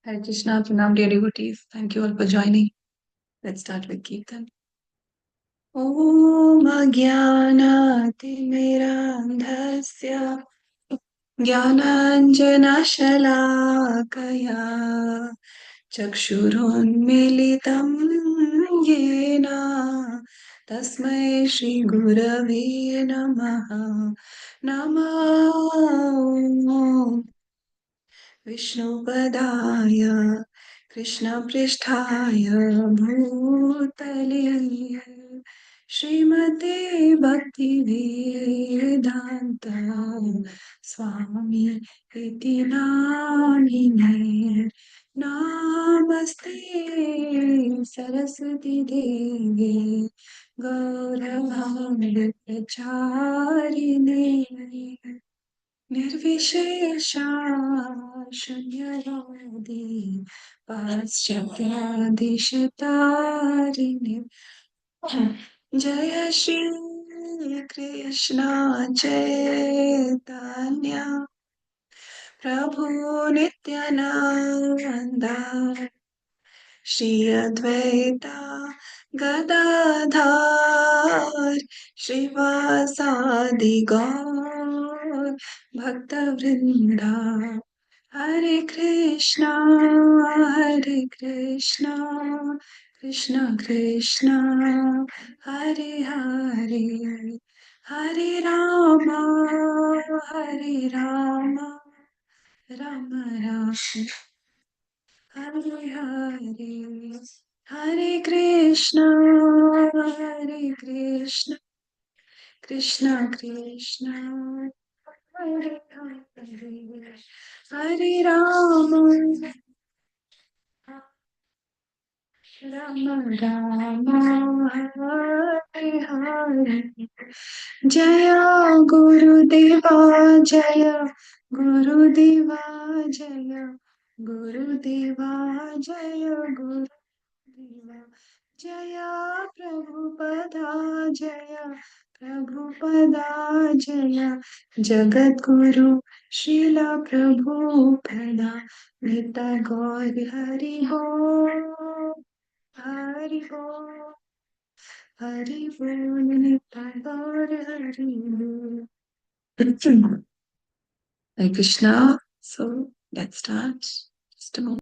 Hare Krishna, Pranam, dear devotees. Thank you all for joining. Let's start with Kirtan. Om Ajnanaatimirandhasya Jnananjanashalakaya Chakshurunmilitam Yena Tasmai Shri Gurave Namaha Namo विष्णुपदाय कृष्णपृष्ठाय भूतले श्रीमते भक्तिवेदान्त स्वामी इति नामिने नमस्ते सरस्वती देवे गौरवाणि प्रचारिणे निर्विशेषा शून्यवादी पाश्चात्यादिशतारिणे जय श्री कृष्ण चैतन्य प्रभु नित्यानंद श्री अद्वैता गदाधर श्रीवासादि गौर भक्तवृंदा हरे कृष्णा कृष्ण कृष्णा हरे हरे हरे राम राम राम हरे हरे हरे कृष्णा कृष्ण कृष्ण हरे हरे हरे राम राम हरे हरे जय गुरुदेवा जय गुरुदेवा जय गुरुदेवा जय गुरुदेवा जय प्रभुपदा जय प्रभुपदा जय जगद्गुरु श्रील प्रभुपदा नित गौर हरि हरि हरि बोल नित गौर हरि बोल Hare Krishna. So let's start. Just a moment.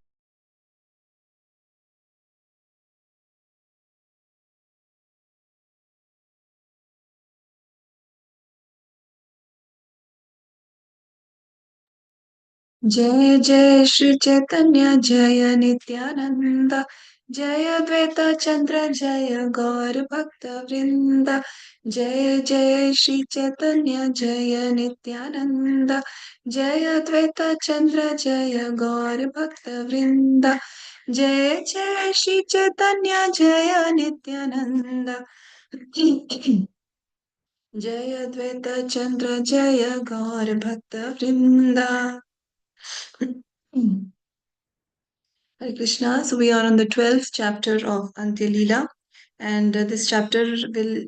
जय जय श्री चैतन्य जय नित्यानंद जय द्वैत चंद्र जय गौर भक्त वृंद जय जय श्री चैतन्य जय नित्यानंद जय द्वैत चंद्र जय गौर भक्त वृंद जय जय श्री चैतन्य जय नित्यानंद जय द्वैत चंद्र जय गौर भक्त वृंदा Hare Krishna. So we are on the 12th chapter of Antya Lila, and this chapter will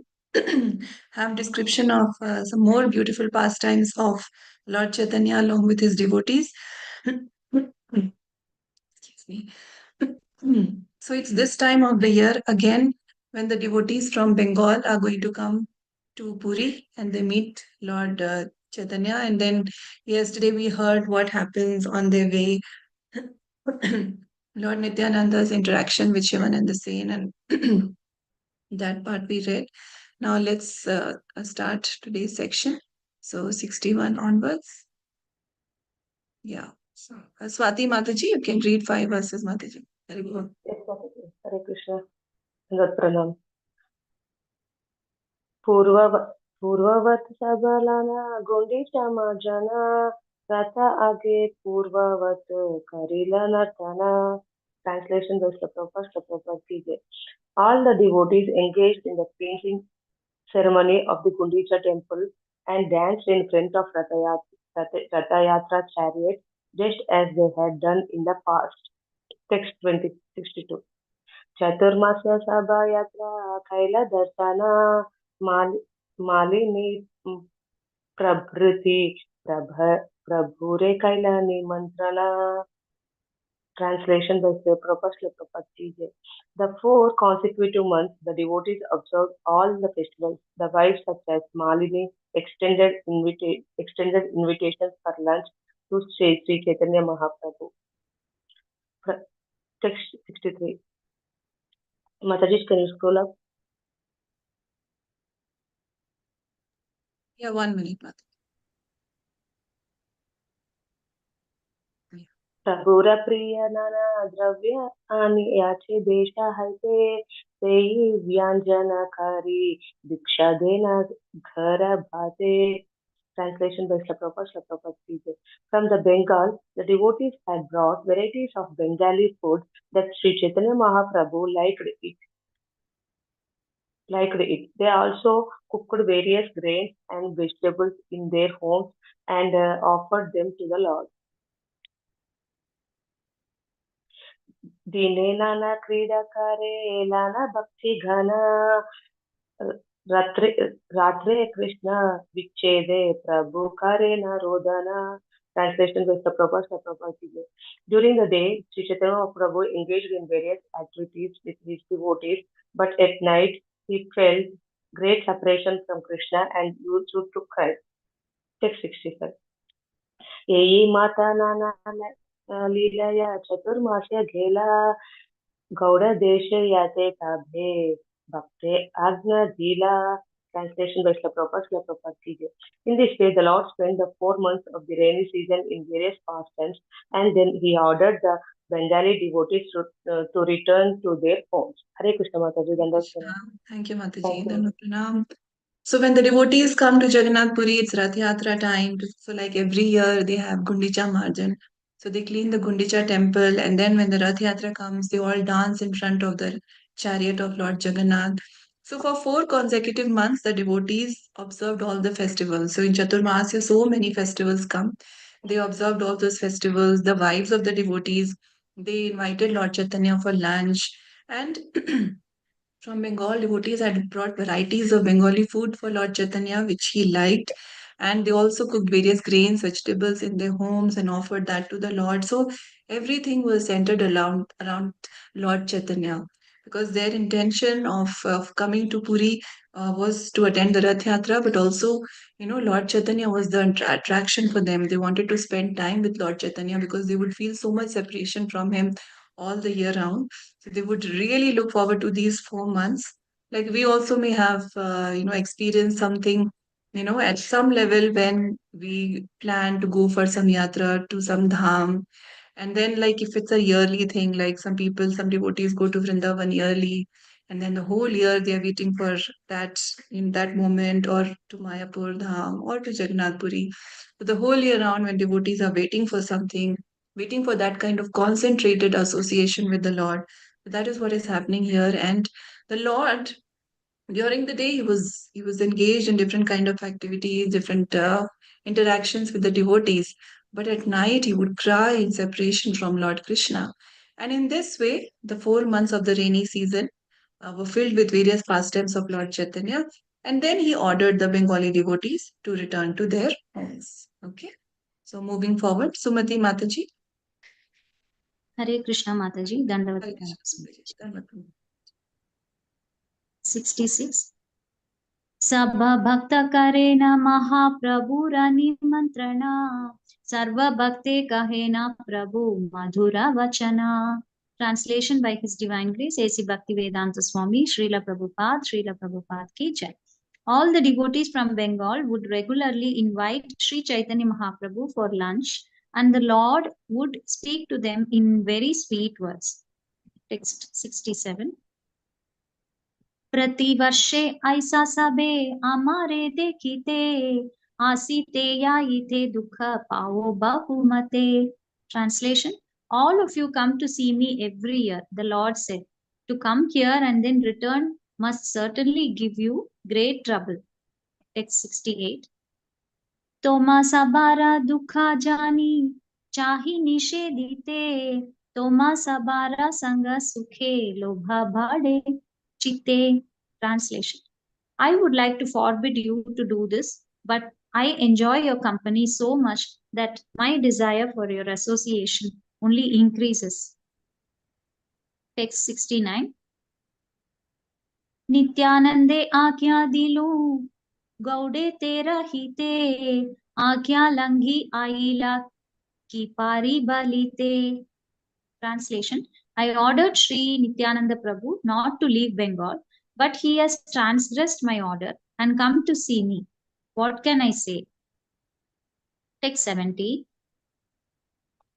have description of some more beautiful pastimes of Lord Chaitanya along with his devotees. Excuse me. So it's this time of the year again when the devotees from Bengal are going to come to Puri and they meet Lord Chaitanya. And then yesterday we heard what happens on their way. Lord Nityananda's interaction with Shivananda Sen, and that part we read. Now let's start today's section. So 61 onwards. Yeah. So Swati Mataji, you can read 5 verses, Mataji. Very good. Yes, Mataji. Hare Krishna. Andat Pranam. पूर्ववत् सबलाना गुंडीचमा जना रथा आगे पूर्ववत् Karila नर्तना. Translation by Prabhupada Ki. All the devotees engaged in the painting ceremony of the Gundicha temple and danced in front of Ratayatra chariot just as they had done in the past. Text 2062. Chaturmasya Sabha Yatra Kaila Darsana Malini Prabhriti Prabhure Kaila Nimantrana. Translation by Sri Prabhupada TJ. The 4 consecutive months, the devotees observed all the festivals. The wives such as Malini extended invitations for lunch to Sri Chaitanya Mahaprabhu. Text 63. Mataji, can you scroll up? Yeah, 1 minute, Mataji. Yeah. प्रभुर प्रिय नाना द्रव्य आणि याचे देश हलते तेही व्यंजनकारी दीक्षा देना घर भाते. Translation by Shlapapa Sije. From the Bengal, the devotees had brought varieties of Bengali food that Sri Chaitanya Mahaprabhu liked it. They also cooked various grains and vegetables in their homes and offered them to the Lord. दिने नाना क्रीडा करे लाना भक्ति घना रात्रे रात्रे कृष्ण विच्छेदे प्रभु करे न रोदना. Translation by Saprabha. During the day, Sri Chaitanya Mahaprabhu engaged in various activities with his devotees, but at night he felt great separation from Krishna and used to cry. Text 65. येई माता नाना लीलया चतुर्मास्य घेला गौड़ देश याते ताभे भक्ते आज्ञा धीला. Translation by Shlapapa TJ. In this way, the Lord spent the 4 months of the rainy season in various pastimes, and then he ordered the Bengali devotees to return to their homes. Hare Krishna Mataji, Dandavat Krishna. Pranam. Thank you, Thank Mataji. you. Dandavat Pranam. So when the devotees come to Jagannath Puri, it's Rath Yatra time. So like every year they have Gundicha Marjan. So they clean the Gundicha temple, and then when the Rath Yatra comes, they all dance in front of the chariot of Lord Jagannath. So for 4 consecutive months, the devotees observed all the festivals. So in Chaturmasya, so many festivals come. They observed all those festivals. The wives of the devotees, they invited Lord Chaitanya for lunch, and from Bengal, devotees had brought varieties of Bengali food for Lord Chaitanya, which he liked. And they also cooked various grains, vegetables in their homes and offered that to the Lord. So everything was centered around Lord Chaitanya because their intention of coming to Puri was to attend the Rath Yatra, but also, Lord Chaitanya was the attraction for them. They wanted to spend time with Lord Chaitanya because they would feel so much separation from him all the year round. So they would really look forward to these 4 months. Like we also may have, experienced something, at some level when we plan to go for some yatra to some dham. And then, like, if it's a yearly thing, like some people, some devotees go to Vrindavan yearly, and then the whole year they are waiting for that in that moment, or to Mayapur Dham, or to Jagannath Puri. So the whole year round, when devotees are waiting for something, waiting for that kind of concentrated association with the Lord. That is what is happening here. And the Lord, during the day, he was engaged in different kind of activities, different interactions with the devotees. But at night, he would cry in separation from Lord Krishna. And in this way, the 4 months of the rainy season were filled with various pastimes of Lord Chaitanya. And then he ordered the Bengali devotees to return to their homes. Okay. So moving forward, Sumati Mataji. Hare Krishna Mataji, Dandavat Hare Pranam. Krishna Mataji. Dandavat. 66. सब भक्त करे न महाप्रभुर निमंत्रणा सर्व भक्ते कहे न प्रभु मधुर वचना. Translation by His Divine Grace A.C. Bhaktivedanta Swami Srila Prabhupada ki jai. All the devotees from Bengal would regularly invite Sri Chaitanya Mahaprabhu for lunch, and the Lord would speak to them in very sweet words. Text 67. प्रतिवर्षे ऐसा सबे हमारे देखिते आसीते या इते दुख पाओ बहुमते. Translation: All of you come to see me every year, the Lord said. To come here and then return must certainly give you great trouble. Text 68. तोमा सबारा दुखा जानी चाही निषेधिते तोमा सबारा संग सुखे लोभा भाड़े चिते. Translation: I would like to forbid you to do this, but I enjoy your company so much that my desire for your association only increases. Text 69. नित्यानंदे आज्ञा दिलू गौड़े तेरा हिते आज्ञा लंघी आईला की पारी बलिते. Translation: I ordered Sri Nityananda Prabhu not to leave Bengal, but he has transgressed my order and come to see me. What can I say? Text 70.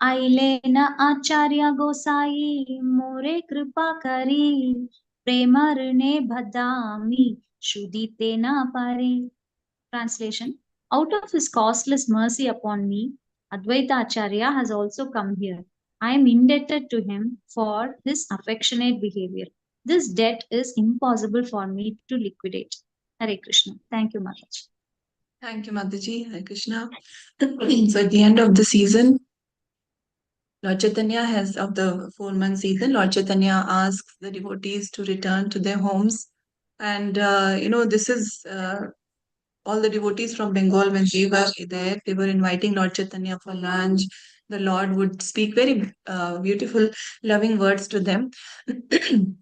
आइले न आचार्य गोसाई मोरे कृपा करी प्रेमर ने भदामी शुदिते न पारे. Translation: Out of his causeless mercy upon me, Advaita Acharya has also come here. I am indebted to him for his affectionate behavior. This debt is impossible for me to liquidate. Hare Krishna. Thank you, Mataji. Thank you, Mataji. Hare Krishna. So at the end of the season, Lord Chaitanya has, of the 4-month season, Lord Chaitanya asks the devotees to return to their homes. And, this is all the devotees from Bengal, when they were there, they were inviting Lord Chaitanya for lunch. The Lord would speak very beautiful, loving words to them. And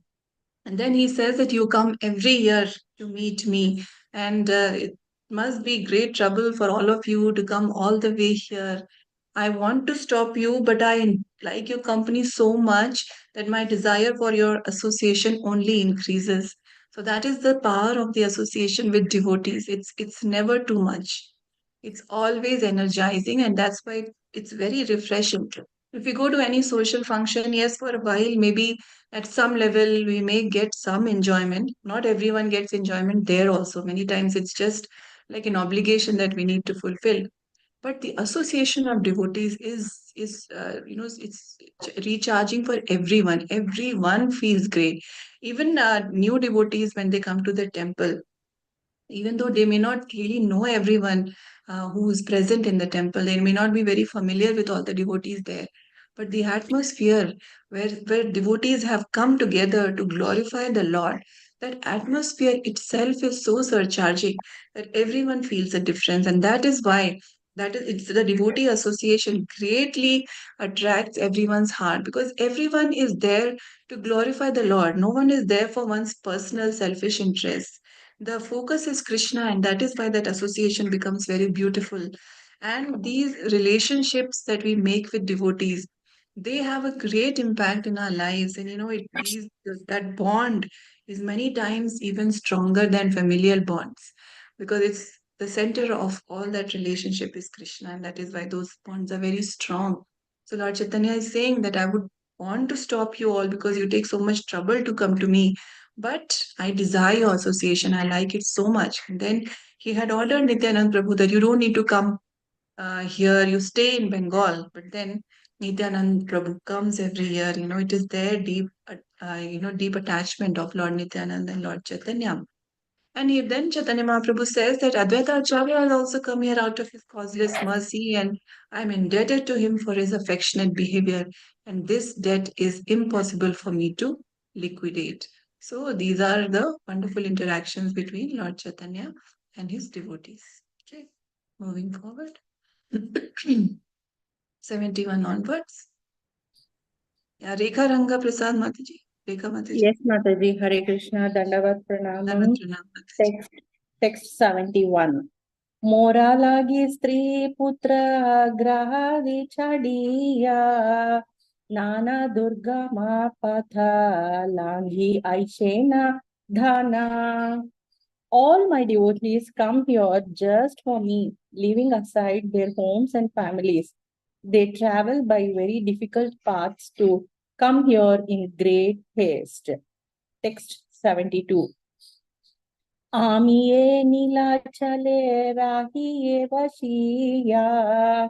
then he says that you come every year to meet me. And it must be great trouble for all of you to come all the way here. I want to stop you, but I like your company so much that my desire for your association only increases. So that is the power of the association with devotees. It's never too much. It's always energizing, and that's why it's very refreshing. If we go to any social function, yes, for a while, maybe at some level we may get some enjoyment. Not everyone gets enjoyment there also. Many times it's just like an obligation that we need to fulfill. But the association of devotees it's recharging for everyone. Everyone feels great. Even new devotees, when they come to the temple, even though they may not really know everyone who is present in the temple, they may not be very familiar with all the devotees there. But the atmosphere where devotees have come together to glorify the Lord, that atmosphere itself is so surcharging that everyone feels a difference. And that is why it's the devotee association greatly attracts everyone's heart, because everyone is there to glorify the Lord. No one is there for one's personal selfish interests. The focus is Krishna, and that is why that association becomes very beautiful. And these relationships that we make with devotees, they have a great impact in our lives. And that bond is many times even stronger than familial bonds, because it's the center of all that relationship is Krishna, and that is why those bonds are very strong. So Lord Chaitanya is saying that I would want to stop you all because you take so much trouble to come to me, but I desire your association. I like it so much. And then he had ordered Nityanand Prabhu that you don't need to come here, you stay in Bengal. But then Nityanand Prabhu comes every year. It is their deep attachment of Lord Nityanand and Lord Chaitanya. And then Chaitanya Mahaprabhu says that Advaita Acharya has also come here out of his causeless mercy, and I'm indebted to him for his affectionate behavior. And this debt is impossible for me to liquidate. So these are the wonderful interactions between Lord Chaitanya and his devotees. Okay, moving forward. 71 onwards. Yeah, Rekha Ranga Prasad Mataji. Rekha Mataji. Yes, Mataji. Hare Krishna. Dandavat Pranamam. Mataji. Text 71. Mora lagi stri putra grahadi chadiya Nana Durga ma patha langhi aishena dhana. All my devotees come here just for me, leaving aside their homes and families. They travel by very difficult paths to come here in great haste. Text 72. Amiye nilachale rahiye vashiya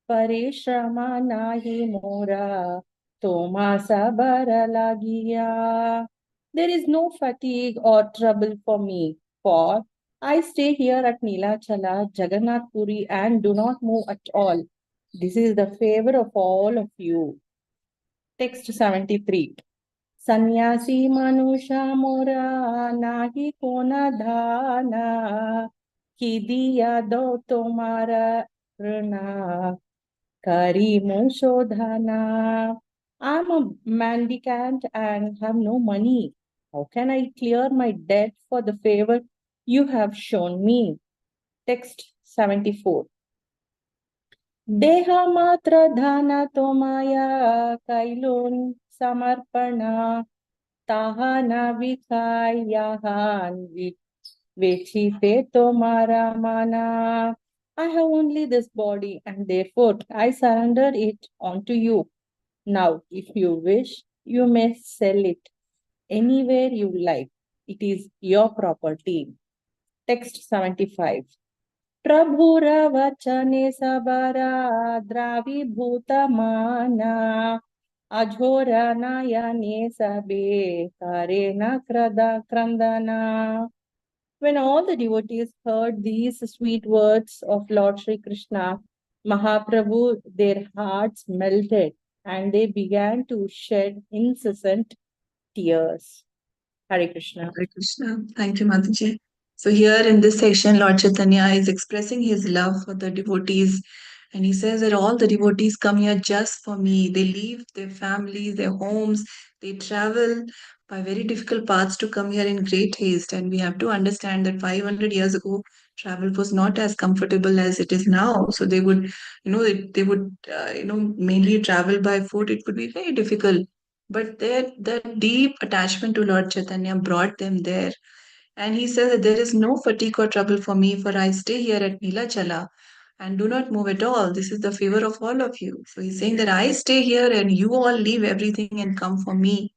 parishrama nahi mora toma sabara lagiya. There is no fatigue or trouble for me, for I stay here at Nilachala, Jagannath Puri, and do not move at all. This is the favor of all of you. Text 73. Sannyasi manusha mora nahi kona dhana ki diya do tomara rana Karimu Shodhana. I'm a mendicant and have no money. How can I clear my debt for the favor you have shown me? Text 74. Deha matra dhana tomaya kailun samarpana tahana vikhayahan vechite tomara mana. I have only this body and therefore I surrender it onto you. Now, if you wish, you may sell it anywhere you like. It is your property. Text 75. Prabhura vachane sabara dravibhuta mana ajhora nayane sabe karena krandana. When all the devotees heard these sweet words of Lord Sri Krishna, Mahaprabhu, their hearts melted and they began to shed incessant tears. Hare Krishna. Hare Krishna. Thank you, Mataji. So here in this section, Lord Chaitanya is expressing his love for the devotees. And he says that all the devotees come here just for me. They leave their families, their homes, they travel by very difficult paths to come here in great haste. And we have to understand that 500 years ago, travel was not as comfortable as it is now. So they would, mainly travel by foot. It would be very difficult. But that deep attachment to Lord Chaitanya brought them there. And he says that there is no fatigue or trouble for me, for I stay here at Nilachala and do not move at all. This is the favor of all of you. So he's saying that I stay here and you all leave everything and come for me.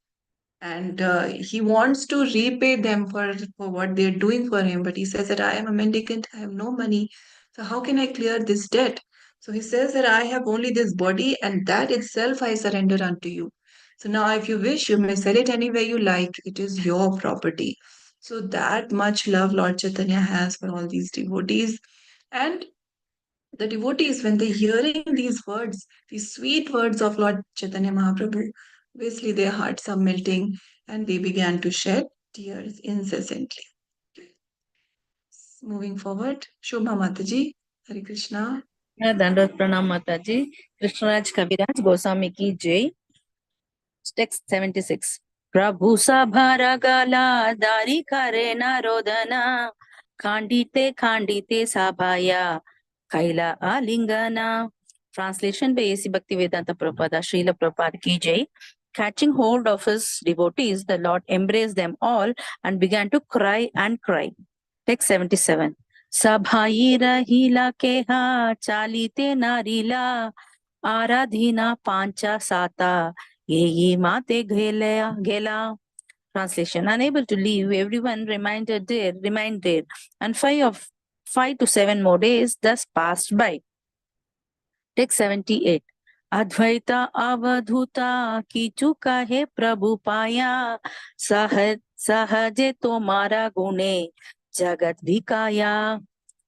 And he wants to repay them for what they're doing for him. But he says that I am a mendicant, I have no money. So how can I clear this debt? So he says that I have only this body and that itself I surrender unto you. So now, if you wish, you may sell it anywhere you like. It is your property. So that much love Lord Chaitanya has for all these devotees. And the devotees, when they're hearing these words, these sweet words of Lord Chaitanya Mahaprabhu, obviously their hearts are melting and they began to shed tears incessantly. Moving forward, Shobha Mataji, Hare Krishna. Dandot Pranam Mataji, Krishnaraj Kaviraj Goswami ki Jai. Text 76. Prabhu Sabhara Gala Dari Kare Narodana Khandite Sabhaya Kaila Alingana. Translation by A.C. Bhaktivedanta Prabhupada, Srila Prabhupada ki Jai. Catching hold of his devotees, the Lord embraced them all and began to cry and cry. Text 77. Sabhai rahila keha chalite narila aradhina pancha sata yeyi mate gela. Translation. Unable to leave, everyone remained there, and 5 to 7 more days thus passed by. Text 78. Advaita avadhuta kichu kahe prabhu paya sahaje tomara gune jagat vikaya.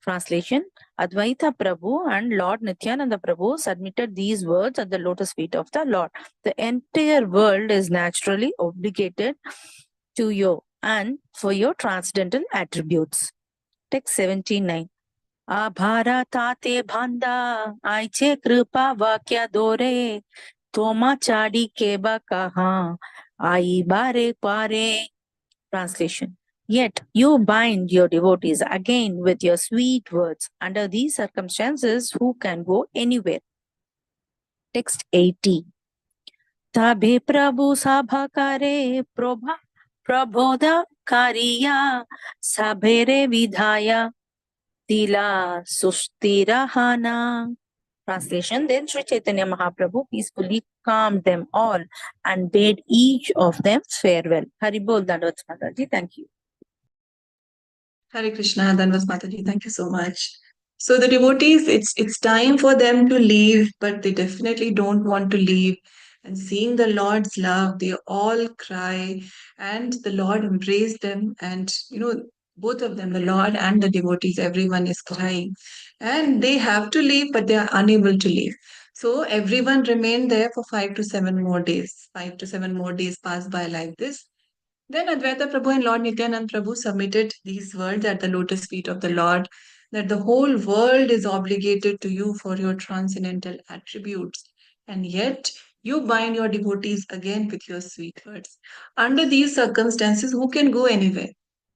Translation. Advaita Prabhu and Lord Nityananda Prabhu submitted these words at the lotus feet of the Lord. The entire world is naturally obligated to you and for your transcendental attributes. Text 79. Abhara tate bhanda aiche kripa vakya dore toma chadi keba kaha ai bare pare. Translation. Yet you bind your devotees again with your sweet words. Under these circumstances, who can go anywhere? Text 80. Tabhe prabhu sabhakare prabodha kariya sabhere vidhaya tila sustirahana. Translation. Then Sri Chaitanya Mahaprabhu peacefully calmed them all and bade each of them farewell. Haribol Dandavats Mataji. Thank you. Hare Krishna, Dhanvas Mataji, thank you so much. So the devotees, it's time for them to leave, but they definitely don't want to leave. And seeing the Lord's love, they all cry, and the Lord embraced them. And both of them, the Lord and the devotees, everyone is crying, and they have to leave, but they are unable to leave. So everyone remained there for 5 to 7 more days. 5 to 7 more days passed by like this. Then Advaita Prabhu and Lord Nityanand Prabhu submitted these words at the lotus feet of the Lord. that the whole world is obligated to you for your transcendental attributes, and yet you bind your devotees again with your sweet words. Under these circumstances, who can go anywhere?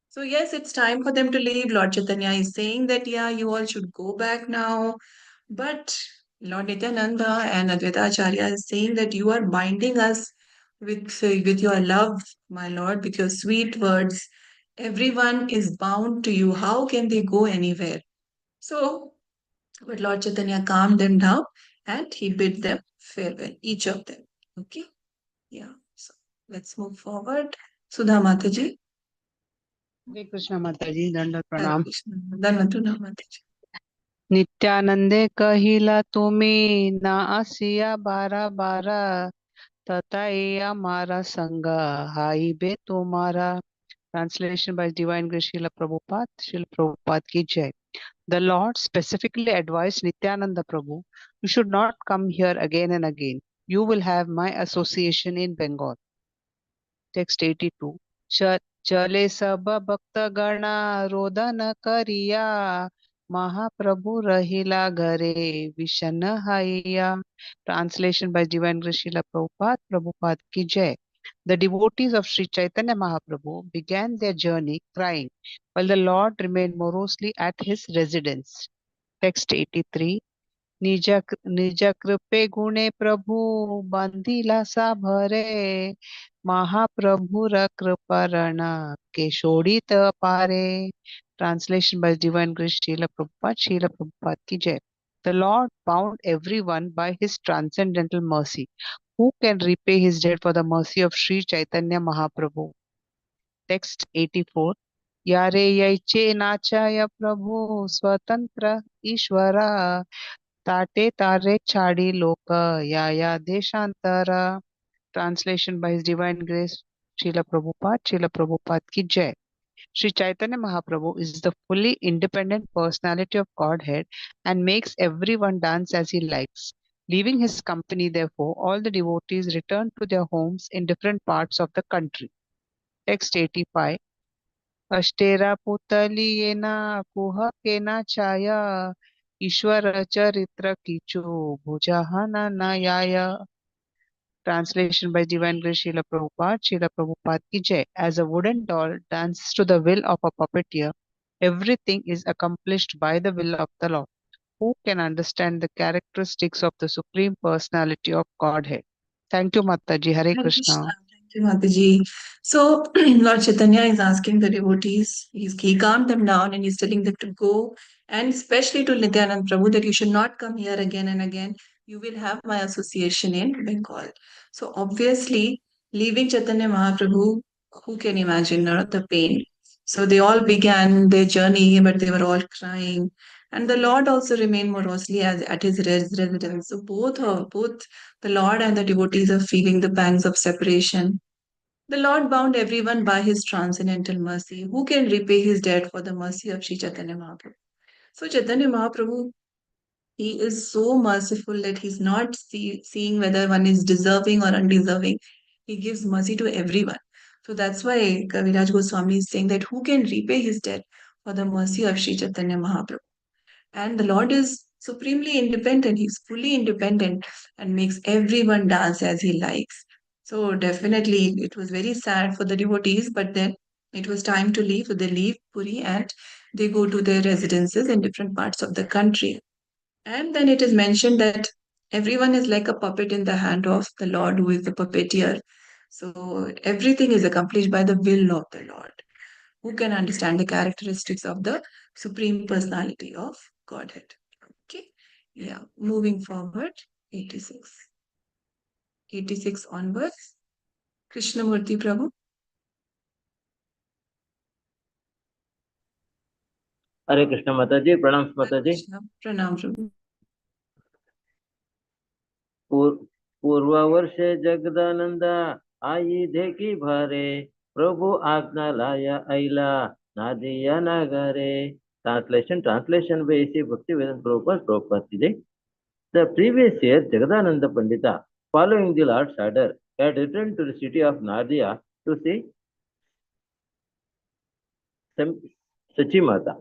So, yes, it's time for them to leave. Lord Chaitanya is saying that, yeah, you all should go back now. But Lord Nityananda and Advaita Acharya is saying that you are binding us with your love, my Lord, with your sweet words. Everyone is bound to you. How can they go anywhere? So, but Lord Chaitanya calmed them down and he bid them farewell, each of them. Okay? Yeah. So let's move forward. Sudha Mataji. हरे कृष्ण माताजी, दंडवत Hare प्रणाम। Krishna. Dhanvatuna Mataji. नित्यानंदे कहिला तुम्ही ना आसिया बारा बारा, तताई हमारा संग हाई बे तुम्हारा। Translation by Divine Grace Srila Prabhupada ki jai. The Lord specifically advised Nityananda Prabhu, you should not come here again and again. You will have my association in Bengal. Text 82. चले सब भक्त गणा रोदन करिया, महाप्रभु रहिला घरे विषन हैया। Translation by Divine Grace Srila Prabhupada ki jai. The devotees of Sri Chaitanya Mahaprabhu began their journey crying, while the Lord remained morosely at his residence. Text 83. निज कृपे गुणे प्रभु बंधिला सा भरे, महाप्रभुर कृपरण के शोड़ित पारे। Translation by Divine Grace Srila Prabhupada ki jai. The Lord bound everyone by his transcendental mercy. Who can repay his debt for the mercy of Sri Chaitanya Mahaprabhu? Text 84. यारे यैचे नाचाय प्रभु स्वतंत्र ईश्वरा, ताटे तारे छाड़ी लोक या देशांतरा। Translation by His Divine Grace Srila Prabhupada ki jai. Sri Chaitanya Mahaprabhu is the fully independent personality of Godhead and makes everyone dance as he likes. Leaving his company, therefore, all the devotees return to their homes in different parts of the country. Text 85. अष्टेरा पुतलियेना कुहकेना छाया, ईश्वर चरित्र कीचु भुजहना नयाय। Translation by Divine Grace Srila Prabhupada ki jai. As a wooden doll dances to the will of a puppeteer, everything is accomplished by the will of the Lord. Who can understand the characteristics of the Supreme Personality of Godhead? Thank you, Mataji. Hare Hare Krishna. Krishna. Thank you, Mataji. So, Lord Chaitanya is asking the devotees, he calmed them down and he's telling them to go, and especially to Nityanand Prabhu, that you should not come here again and again. You will have my association in Bengal. So, obviously, leaving Chaitanya Mahaprabhu, who can imagine the pain? So, they all began their journey, but they were all crying. And the Lord also remained morosely at his residence. So, both the Lord and the devotees are feeling the pangs of separation. The Lord bound everyone by his transcendental mercy. Who can repay his debt for the mercy of Sri Chaitanya Mahaprabhu? So Chaitanya Mahaprabhu, he is so merciful that he's not seeing whether one is deserving or undeserving. He gives mercy to everyone. So that's why Kaviraj Goswami is saying that who can repay his debt for the mercy of Sri Chaitanya Mahaprabhu? And the Lord is supremely independent. He's fully independent and makes everyone dance as he likes. So definitely it was very sad for the devotees, but then it was time to leave. So they leave Puri and they go to their residences in different parts of the country. And then it is mentioned that everyone is like a puppet in the hand of the Lord, who is the puppeteer. So everything is accomplished by the will of the Lord. Who can understand the characteristics of the Supreme Personality of Godhead? Okay, yeah, moving forward, 86. 86 onwards. Krishnamurti Prabhu. हरे कृष्ण माताजी, प्रणाम माताजी। Krishna, Pranam Prabhu. पूर्ववर्षे Jagdanand आई देखी भरे, प्रभु आज्ञा लाया ऐला नादिया नगरे। Translation by A.C. Bhaktivedanta Prabhupada ki jai. The previous year, Jagadananda Pandita, following the Lord's order, had returned to the city of Nadia to see Sachi Mata.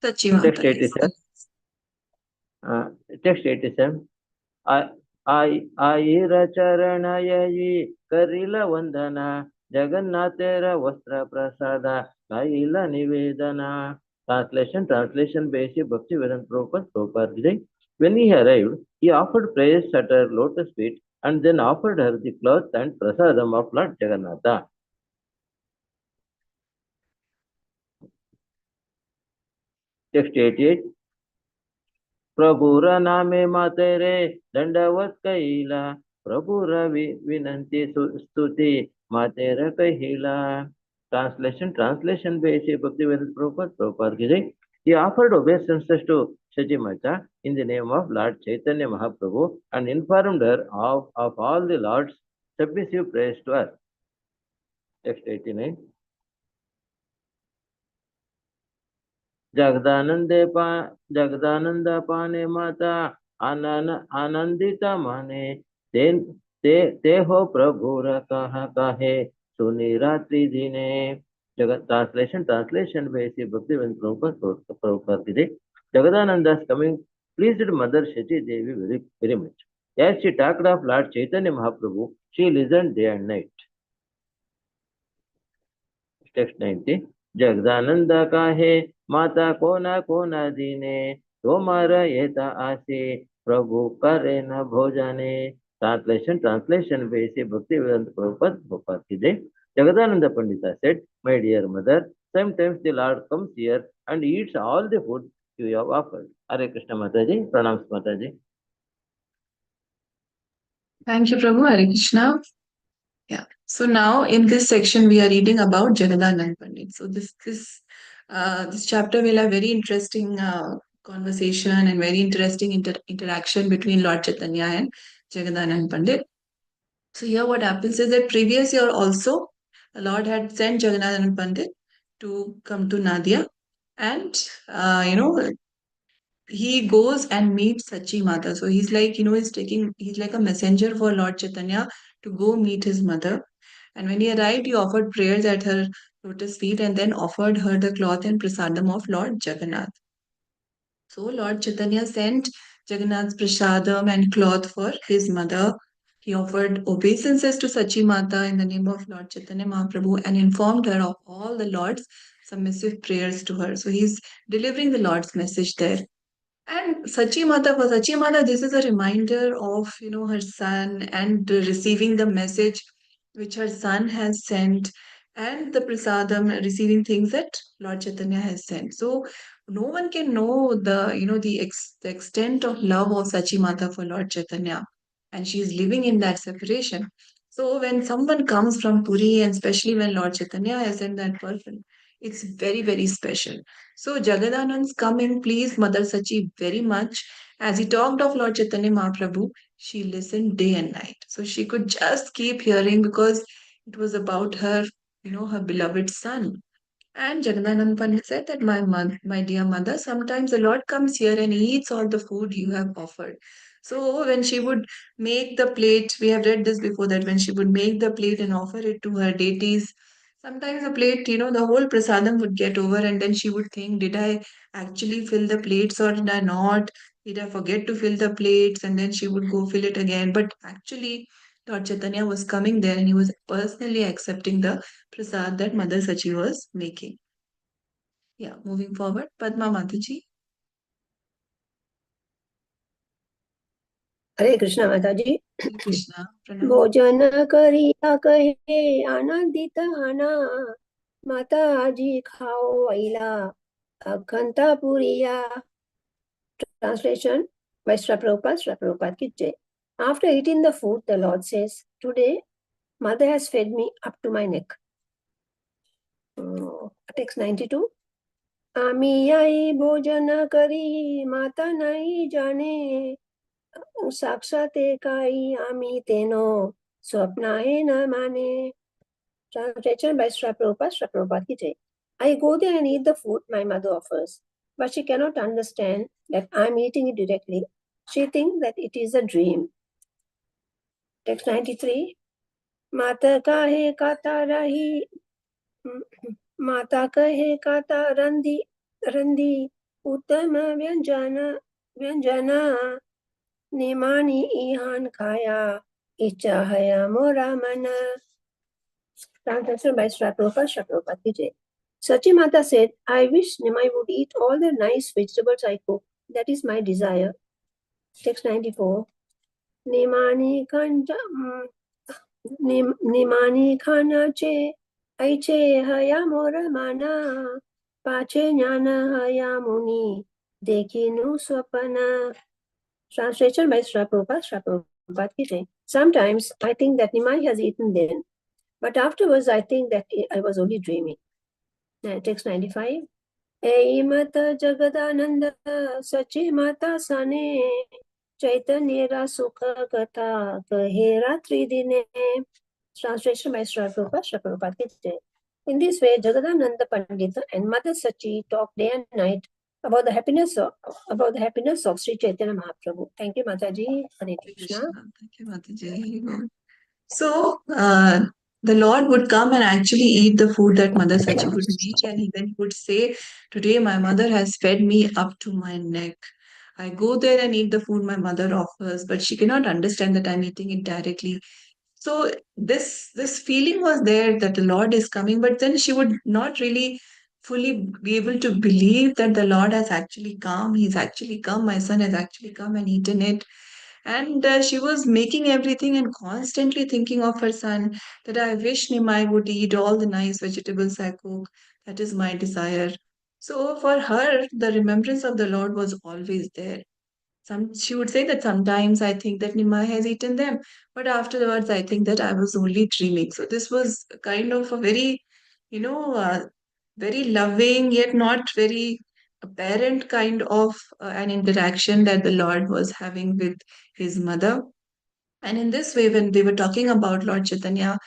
Sachi Mata. Text 87. Text 87. Iyer चरणयी करिल वंदना जगन्नाथेर वस्त्र प्रसाद गाइल निवेदना. Translation basic Bhakti Vedanta Prabhupada. When he arrived, he offered prayers at her lotus feet and then offered her the cloth and prasadam of Lord Jagannatha. Text 88. प्रभुर नामे मातेरे दंडवत कहिला प्रभुर विनंती स्तुति मातेर कहिला. Translation basic Bhakti Vedanta Prabhupada. He offered obeisances to Shachi Mata in the name of Lord Chaitanya Mahaprabhu and informed her of all the Lord's submissive praise to her. Text 89. Jagdanand पाने माता आनंदिता माने ते हो प्रभुर कहा काहे सुनी रात्रि दिने. Translation basic Bhakti Vedanta Prabhupada. Jagadananda is coming pleased Mother Shachi Devi very much. As she talked of Lord Chaitanya Mahaprabhu, she listened day and night. Text 90. Jagdanand काहे माता कोना कोना दीने तोमारा येता आसे प्रभु करे न भोजने. Translation basic Bhakti Vedanta Prabhupada. Jagadananda Pandita said, my dear mother, sometimes the Lord comes here and eats all the food you have offered. Hare Krishna Mataji, Pranams Mataji. Thank you, Prabhu. Hare Krishna. Yeah. So now in this section we are reading about Jagadanand Pandit. So this chapter will have very interesting conversation and very interesting interaction between Lord Chaitanya and Jagadanand Pandit. So here what happens is that previous year also the Lord had sent Jagannathan Pandit to come to Nadia, and he goes and meets Sachi Mata. So he's like, he's like a messenger for Lord Chaitanya to go meet his mother. And when he arrived, he offered prayers at her lotus feet and then offered her the cloth and prasadam of Lord Jagannath. So Lord Chaitanya sent Jagannath's prasadam and cloth for his mother. He offered obeisances to Sachi Mata in the name of Lord Chaitanya Mahaprabhu and informed her of all the Lord's submissive prayers to her. So he's delivering the Lord's message there. And Sachi Mata, for Sachi Mata, this is a reminder of, her son and receiving the message which her son has sent and the prasadam, receiving things that Lord Chaitanya has sent. So no one can know the extent of love of Sachi Mata for Lord Chaitanya. And she is living in that separation. So when someone comes from Puri, and especially when Lord Chaitanya has sent that person, it's very, very special. So Jagadanand's coming pleased Mother Sachi very much. As he talked of Lord Chaitanya Mahaprabhu, she listened day and night. So she could just keep hearing because it was about her, her beloved son. And Jagadanand Pandit said that my dear mother, sometimes the Lord comes here and eats all the food you have offered. So when she would make the plate, we have read this before, that when she would make the plate and offer it to her deities, sometimes the plate, the whole prasadam would get over, and then she would think, did I actually fill the plates or did I not? Did I forget to fill the plates? And then she would go fill it again. But actually, Lord Chaitanya was coming there and he was personally accepting the prasad that Mother Sachi was making. Yeah, moving forward, Padma Mataji. हरे कृष्ण माताजी. Krishna, Pranam. भोजन करिया कहे आनंदित हना माताजी खाओ आइला अखंता पुरिया. Translation by Sri Prabhupada ki jai. After eating the food, the Lord says, today mother has fed me up to my neck. Text 92. आमी आई भोजन करी माता नहीं जाने साक्षात एकाई आमी तेनो स्वप्नाए न माने. Translation by Sri Prabhupada ki jai. I go there and eat the food my mother offers, but she cannot understand that I am eating it directly. She thinks that it is a dream. Text 93. माता काहे काता रही माता कहे काता रंदी उत्तम व्यंजना निमानी इहान खाया इच्छा हया मोरा मन. Translation by Shraprabhupada Vijay. Sachi Mata said, I wish Nimai would eat all the nice vegetables I cook. That is my desire. Text 94. Nimani kanja Nimani khana che aiche haya mora mana pache jnana haya muni dekinu swapana. Translation by Shraprabhupada Vijay. Sometimes I think that Nimai has eaten them, but afterwards I think that I was only dreaming. Text 95. Eimata Jagadananda Sachi Mata Sane Chaitanya Sukha Katha Kahera Tridine. Translation by Shraprabhupada. In this way, Jagadananda Pandita and Mother Sachi talk day and night about the happiness of Sri Chaitanya Mahaprabhu. Thank you, Mataji. Hare Krishna. Thank you, Mataji. So, the Lord would come and actually eat the food that Mother Sachi would make, and he then would say, today my mother has fed me up to my neck. I go there and eat the food my mother offers, but she cannot understand that I'm eating it directly. So this feeling was there that the Lord is coming, but then she would not really fully be able to believe that the Lord has actually come. He's actually come. My son has actually come and eaten it. And she was making everything and constantly thinking of her son, that I wish Nimai would eat all the nice vegetables I cook. That is my desire. So for her, the remembrance of the Lord was always there. She would say that sometimes I think that Nimai has eaten them, but afterwards I think that I was only dreaming. So this was kind of a very, very loving yet not very apparent kind of an interaction that the Lord was having with his mother. And in this way, when they were talking about Lord Chaitanya,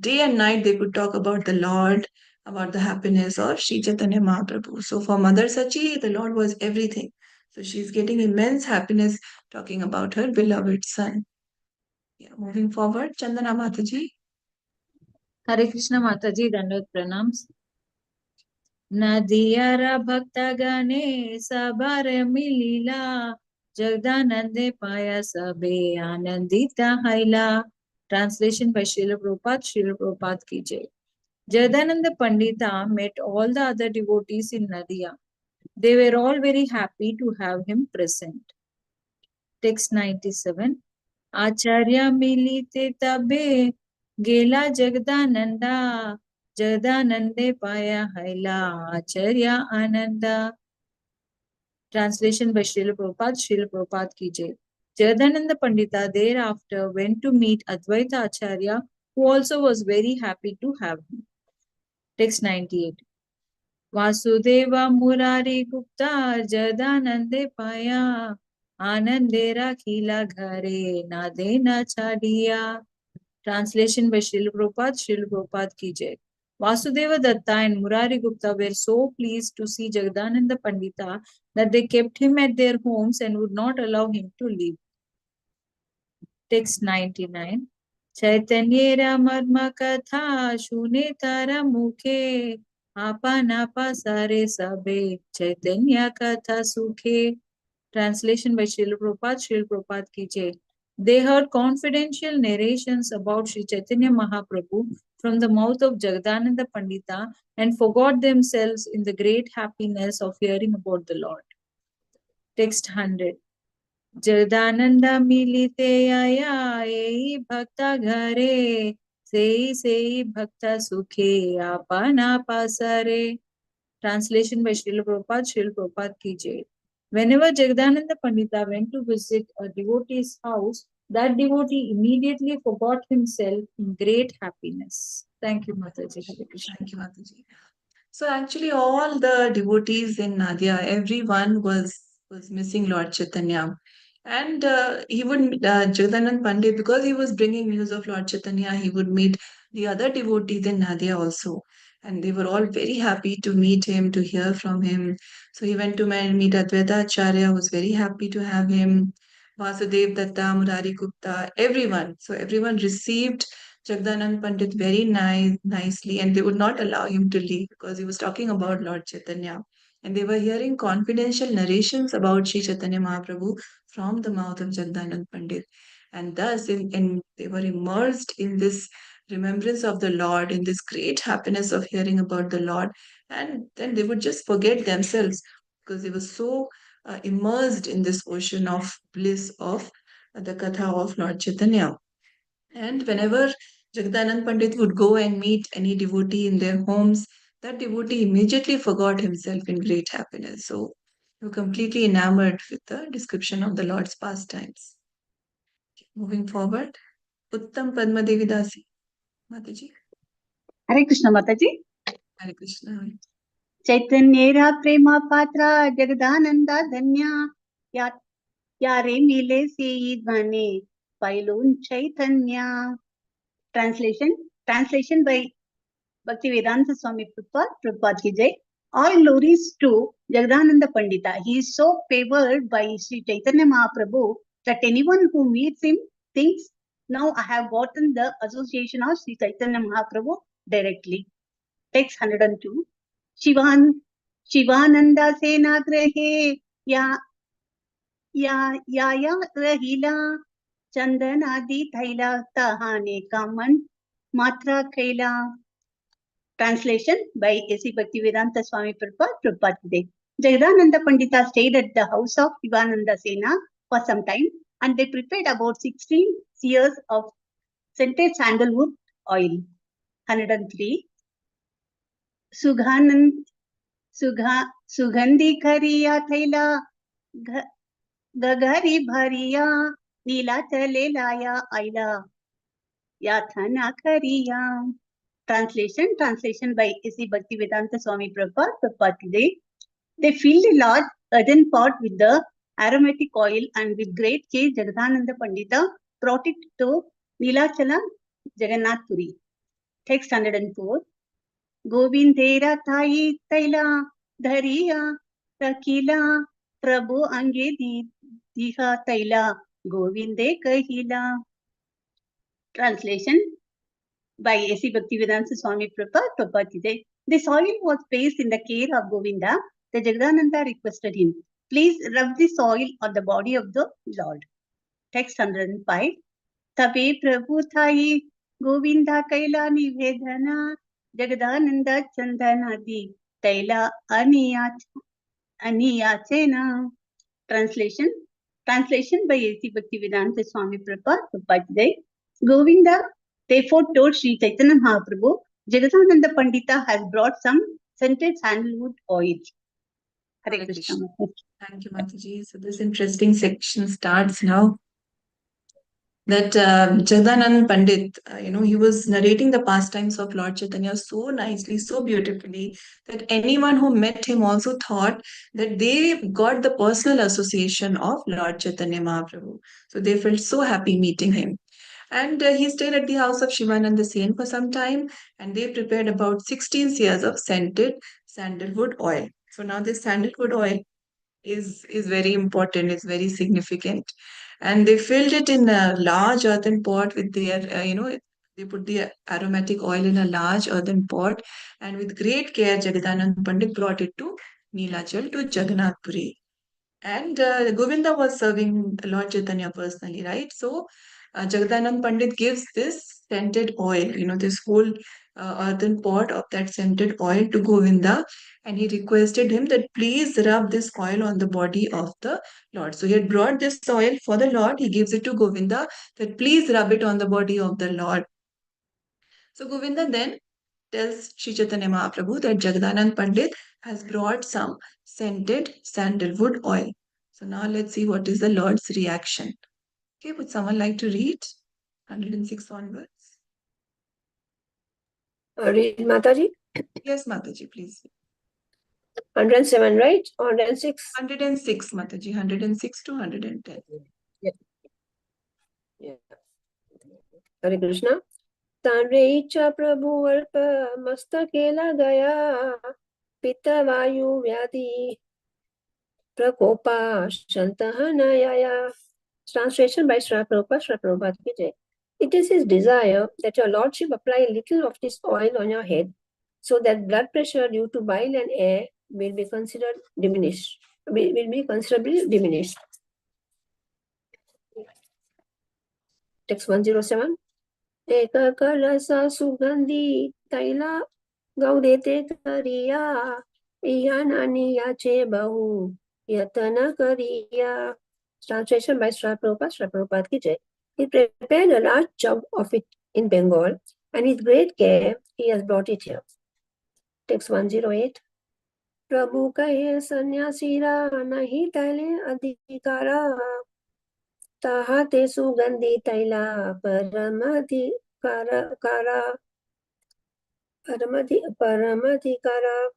day and night they could talk about the Lord, about the happiness of Sri Chaitanya Mahaprabhu. So for Mother Sachi, the Lord was everything. So she's getting immense happiness talking about her beloved son. Yeah, moving forward, Chandana Mataji. Hare Krishna Mataji, Dandavat Pranams. Nadiyara Bhakta Gane Sabar Milila Jagdanande Paya Sabe Anandita Haila. Translation by Srila Prabhupada ki jai. Jagadananda Pandita met all the other devotees in Nadia. They were all very happy to have him present. Text 97. Acharya milite tabe gela Jagdananda Jagdanande paya haila Acharya Ananda. Translation by Srila Prabhupada ki jai. Jagadananda Pandita thereafter went to meet Advaita Acharya, who also was very happy to have him. Text 98. Vasudeva Murari Gupta Jadanande Paya Anandera Khila Ghare Nadena Chadiya. Translation by Srila Prabhupada ki jai. Vasudeva Datta and Murari Gupta were so pleased to see Jagadananda Pandita that they kept him at their homes and would not allow him to leave. Text 99. Chaitanyera Marma Katha Shune Tara Mukhe Apanapa Sare Sabe Chaitanya Katha Sukhe. Translation by Srila Prabhupada ki jai. They heard confidential narrations about Sri Chaitanya Mahaprabhu from the mouth of Jagadananda Pandita and forgot themselves in the great happiness of hearing about the Lord. Text 100. Jagadananda milite aya ei bhakta ghare sei bhakta sukhe apana pasare. Translation by Srila Prabhupada ki jai. Whenever Jagadananda Pandita went to visit a devotee's house, that devotee immediately forgot himself in great happiness. Thank you, Mataji. Hare Krishna. Thank you, Mataji. So actually, all the devotees in Nadia, everyone was missing Lord Chaitanya, and he would Jagadanand Pandit, because he was bringing news of Lord Chaitanya, he would meet the other devotees in Nadia also, and they were all very happy to meet him, to hear from him. So he went to meet Advaita Acharya, who was very happy to have him. Vasudev Datta, Murari Gupta, everyone. So everyone received Jagdanand Pandit very nicely, and they would not allow him to leave because he was talking about Lord Chaitanya. and they were hearing confidential narrations about Sri Chaitanya Mahaprabhu from the mouth of Jagdanand Pandit. And thus, they were immersed in this remembrance of the Lord, in this great happiness of hearing about the Lord. And then they would just forget themselves because they were so immersed in this ocean of bliss of the Katha of Lord Chaitanya. And whenever Jagdanand Pandit would go and meet any devotee in their homes, that devotee immediately forgot himself in great happiness. So you were completely enamored with the description of the Lord's pastimes. Moving forward, Uttam Padma Devi Dasi. Mataji. Hare Krishna Mataji. Hare Krishna. चैतन्येरा प्रेमा पात्रा जगदानंदा धन्या यारे मिले से ध्वनि पाइलून Chaitanya. Translation by Bhaktivedanta Swami Prabhupada ki jai. All glories to Jagadananda Pandita. He is so favored by Sri Chaitanya Mahaprabhu that anyone who meets him thinks, now I have gotten the association of Sri Chaitanya Mahaprabhu directly. Text 102. Shivananda सेनाग्रहे या रहिला चंदनादि थैला तहाने कामन मात्रा खैला. Translation by A.C. Bhaktivedanta Swami Prabhupada today. Jagadananda Pandita stayed at the house of Shivananda Sena for some time, and they prepared about 16 seers of scented sandalwood oil. 103. सुगंधी खरिया थैला गगरी भरिया नीला चले लाया आइला याथना खरिया. Translation by A.C. Bhaktivedanta Swami Prabhupada today. They filled a large earthen pot with the aromatic oil, and with great care Jagadananda Pandita brought it to Nilachala Jagannath Puri. Text 104. गोविंदेरा Thai तैला धरिया रखिला प्रभु अंगे दिहा तैला गोविंदे कहिला. Translation by A.C. Bhaktivedanta Swami Prabhupada today. This oil was placed in the care of Govinda. The Jagadananda requested him, please rub this oil on the body of the Lord. Text 105. तबे प्रभु Thai Govinda Kaila निवेदना Jagadananda Chandanaadi Taila Aniyachena. Translation by A.C. Bhaktivedanta Swami Prabhupada today. Govinda therefore told Sri Chaitanya Mahaprabhu, Jagadananda Pandita has brought some scented sandalwood oil. Hare Krishna. Thank you, Mataji. So this interesting section starts now. That Jagadanand Pandit, he was narrating the pastimes of Lord Chaitanya so nicely, so beautifully, that anyone who met him also thought that they got the personal association of Lord Chaitanya Mahaprabhu. So they felt so happy meeting him. And he stayed at the house of Shivananda Sen for some time, and they prepared about 16 seers of scented sandalwood oil. So now this sandalwood oil is very important, it's very significant. And they filled it in a large earthen pot with their, they put the aromatic oil in a large earthen pot, and with great care, Jagadanand Pandit brought it to Nilachal, to Jagannath Puri. And Govinda was serving Lord Chaitanya personally, right? So Jagadanand Pandit gives this scented oil, this whole earthen pot of that scented oil to Govinda, and he requested him that please rub this oil on the body of the Lord. So he had brought this oil for the Lord, he gives it to Govinda that please rub it on the body of the Lord. So Govinda then tells Sri Chaitanya Mahaprabhu that Jagadanand Pandit has brought some scented sandalwood oil. So now let's see what is the Lord's reaction. Okay, would someone like to read 106 onwards? Read Mataji. Yes, Mataji, please. 107, right? 106. 106, Mataji. 106 to 110. Yeah. Hare Krishna. तारे इच्छा प्रभु अल्प मस्तकेला गया पित्त वायु व्याधि प्रकोपा शंतः नयाया. Translation by Sri Prabhupada ki jai. It is his desire that your lordship apply a little of this oil on your head, so that blood pressure due to bile and air will be considered diminished. Will be considerably diminished. Text 107. Eka kalasa sugandhi taila gaudete kariya iyanani yache bahu yatana kariya. Translation by Sri Prabhupada. Sri Prabhupada ki jai. He prepared a large jug of it in Bengal, and with great care he has brought it here. Text 108. Prabhu kahe sannyasira nahi taile adhikara tahate sugandhi taila paramadhikara.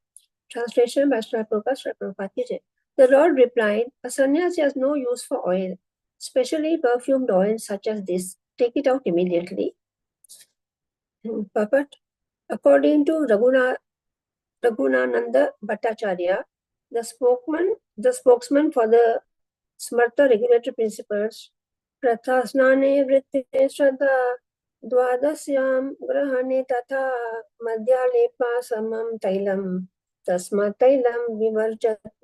Translation by Sri Prabhupada ki jai. The Lord replied, a sannyasi has no use for oil, especially perfumed oil such as this. Take it out immediately. Purport. According to Raghunananda Bhattacharya, the spokesman for the Smarta regulatory principles, Prathasnane vritte shraddha dvadasyam grahane tatha madhyalepa samam tailam tasma tailam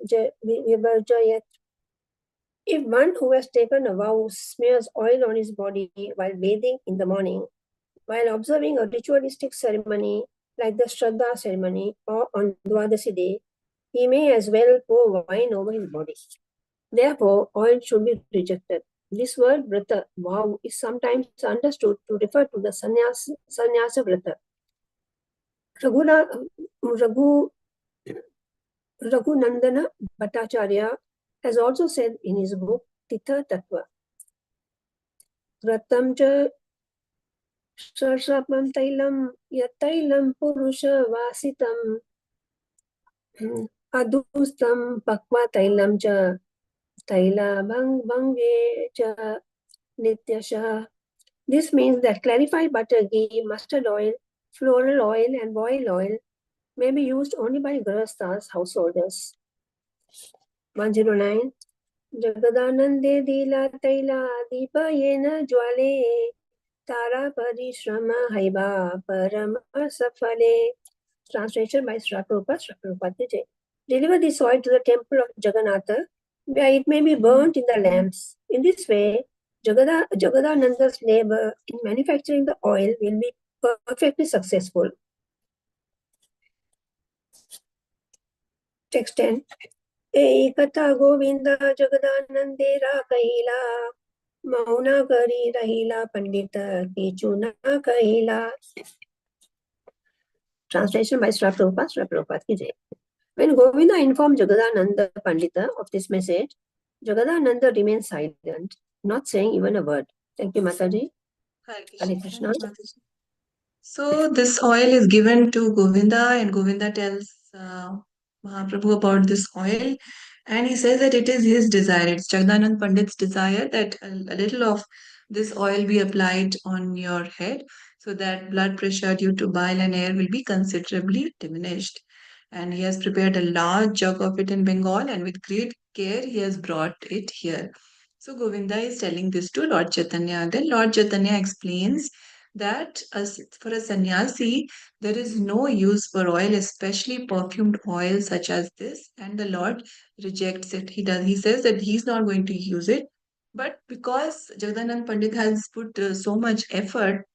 vivarjayat. If one who has taken a vow smears oil on his body while bathing in the morning, while observing a ritualistic ceremony like the Shraddha ceremony or on Dwadasi day, he may as well pour wine over his body. Therefore, oil should be rejected. This word vrata, vow, is sometimes understood to refer to the sannyasa vrata. Raghunandana Bhattacharya has also said in his book Titha Tattva, Vratam cha Sarsapam tailam yatailam purusha vasitam adustam pakva tailam cha taila bhange cha nityasha. This means that clarified butter, ghee, mustard oil, floral oil, and boil oil may be used only by grahasthas, householders. 109. Jagadanande dila taila deepa yena jwale Tara Parishrama Haiba Parama Safale. Translation by Sri Prabhupada ki jai. Deliver this oil to the temple of Jagannatha, where it may be burnt in the lamps. In this way, Jagadananda's labor in manufacturing the oil will be perfectly successful. Text 10. Ekata Govinda Jagadanandera Kaila Mauna Kari Rahila Pandita Kichuna Kaila. Translation by Sri Prabhupada ki jai. When Govinda informed Jagadananda Pandita of this message, Jagadananda remained silent, not saying even a word. Thank you, Mataji. Hare Krishna. So this oil is given to Govinda, and Govinda tells Mahaprabhu about this oil, and he says that it is his desire. It's Jagdanand Pandit's desire that a little of this oil be applied on your head, so that blood pressure due to bile and air will be considerably diminished. And he has prepared a large jug of it in Bengal, and with great care he has brought it here. So Govinda is telling this to Lord Chaitanya. Then Lord Chaitanya explains that for a sannyasi, there is no use for oil, especially perfumed oil such as this, and the Lord rejects it. He says that he's not going to use it, but because Jagdanand Pandit has put so much effort,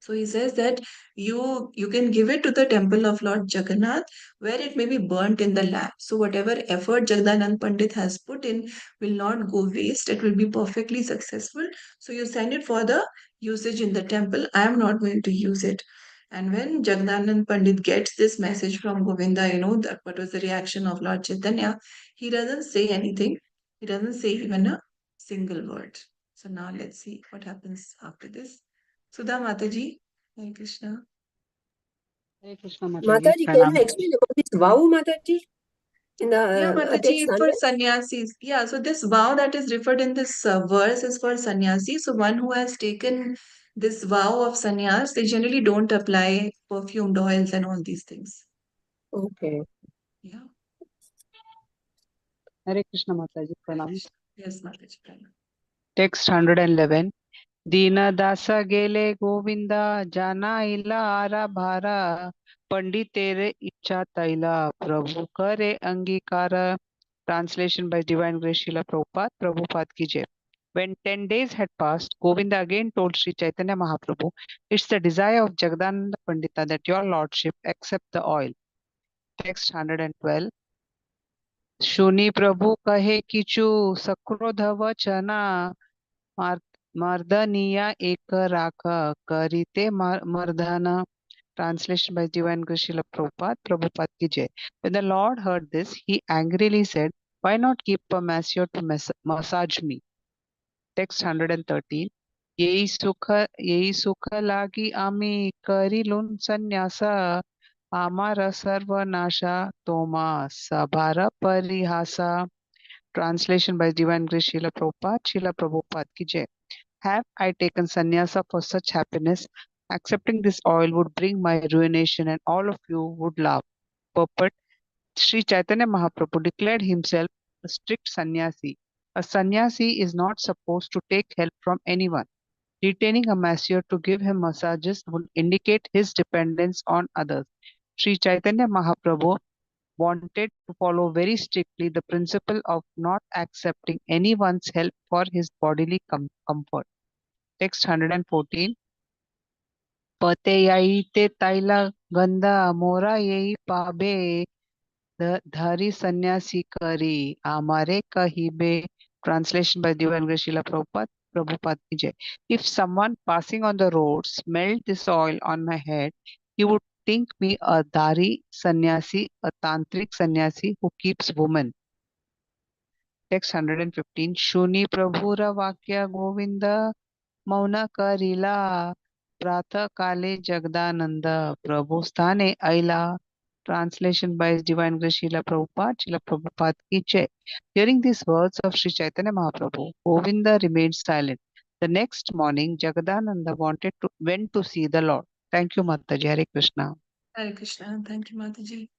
so he says that you can give it to the temple of Lord Jagannath, where it may be burnt in the lamp. So whatever effort Jagdanand Pandit has put in will not go waste. It will be perfectly successful. So you send it for the usage in the temple. I am not going to use it. And when Jagdanand Pandit gets this message from Govinda, that what was the reaction of Lord Chaitanya, he doesn't say anything. He doesn't say even a single word. So now let's see what happens after this. Sudha Mataji, Hare Krishna. Hare Krishna Mataji. Mataji, can you explain about this vow, Mataji? In Yeah, the Mataji, text it's for sannyasis. Yeah, so this vow that is referred in this verse is for sannyasis. So one who has taken this vow of sannyas, they generally don't apply perfumed oils and all these things. Okay. Yeah. Hare Krishna Mataji, pranam. Yes, Mataji, pranam. Text 111. Dina dasa gele Govinda jana ila ara bhara पंडितेरे इच्छा तैला प्रभु करे अंगीकार. Translation by Divine Grace Srila Prabhupada, Prabhupada ki jai. When 10 days had passed, Govinda again told Sri Chaitanya Mahaprabhu, "It's the desire of Jagadananda Pandita that your lordship accept the oil." Text 112. Shuni Prabhu kahe kichu sakrodha vachana mardaniya ek raka karite mardana. Translation by Divine Grace Srila Prabhupada, Prabhupada ki jai. When the Lord heard this, he angrily said, "Why not keep a masseur to massage me?" Text 113. येई सुख लागी आम्ही करिलून संन्यासा आमारा सर्वनाशा तोमा सभारा परिहासा. Translation by Divine Grace Srila Prabhupada, Srila Prabhupada ki jai. Have I taken sannyasa for such happiness? Accepting this oil would bring my ruination and all of you would laugh. Purport. Sri Chaitanya Mahaprabhu declared himself a strict sannyasi. A sannyasi is not supposed to take help from anyone. Retaining a masseur to give him massages would indicate his dependence on others. Sri Chaitanya Mahaprabhu wanted to follow very strictly the principle of not accepting anyone's help for his bodily comfort. Text 114. पते याई ते तैला गंदा मोरा यही पाबे धारी सन्यासी करी आमारे कहिबे. Translation by Divine Grace Srila Prabhupada, Prabhupada ki jai. If someone passing on the road smelled this oil on my head, he would think me a dhari sannyasi, a tantric sannyasi who keeps women. Text 115. Shuni Prabhura Vakya Govinda Mauna Karila Pratha Kale Jagdananda Prabhu Sthane Aila. Translation by His Divine Grace Srila Prabhupada, Srila Prabhupada ki jai. Hearing these words of Sri Chaitanya Mahaprabhu, Govinda remained silent. The next morning, Jagadananda went to see the Lord. Thank you, Mataji. Hare Krishna. Hare Krishna. Thank you, Mataji.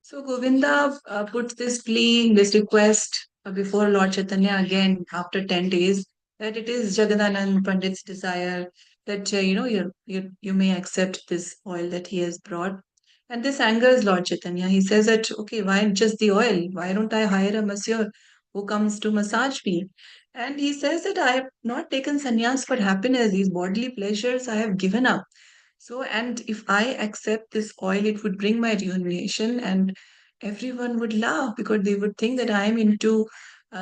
So Govinda puts this plea, this request before Lord Chaitanya again after 10 days, that it is Jagadanand Pandit's desire that you may accept this oil that he has brought. And this angers Lord Chaitanya. He says that, okay, why just the oil? Why don't I hire a masseur who comes to massage me? And he says that I have not taken sannyas for happiness. These bodily pleasures I have given up. So, and if I accept this oil, it would bring my ruination, and everyone would laugh because they would think that I am into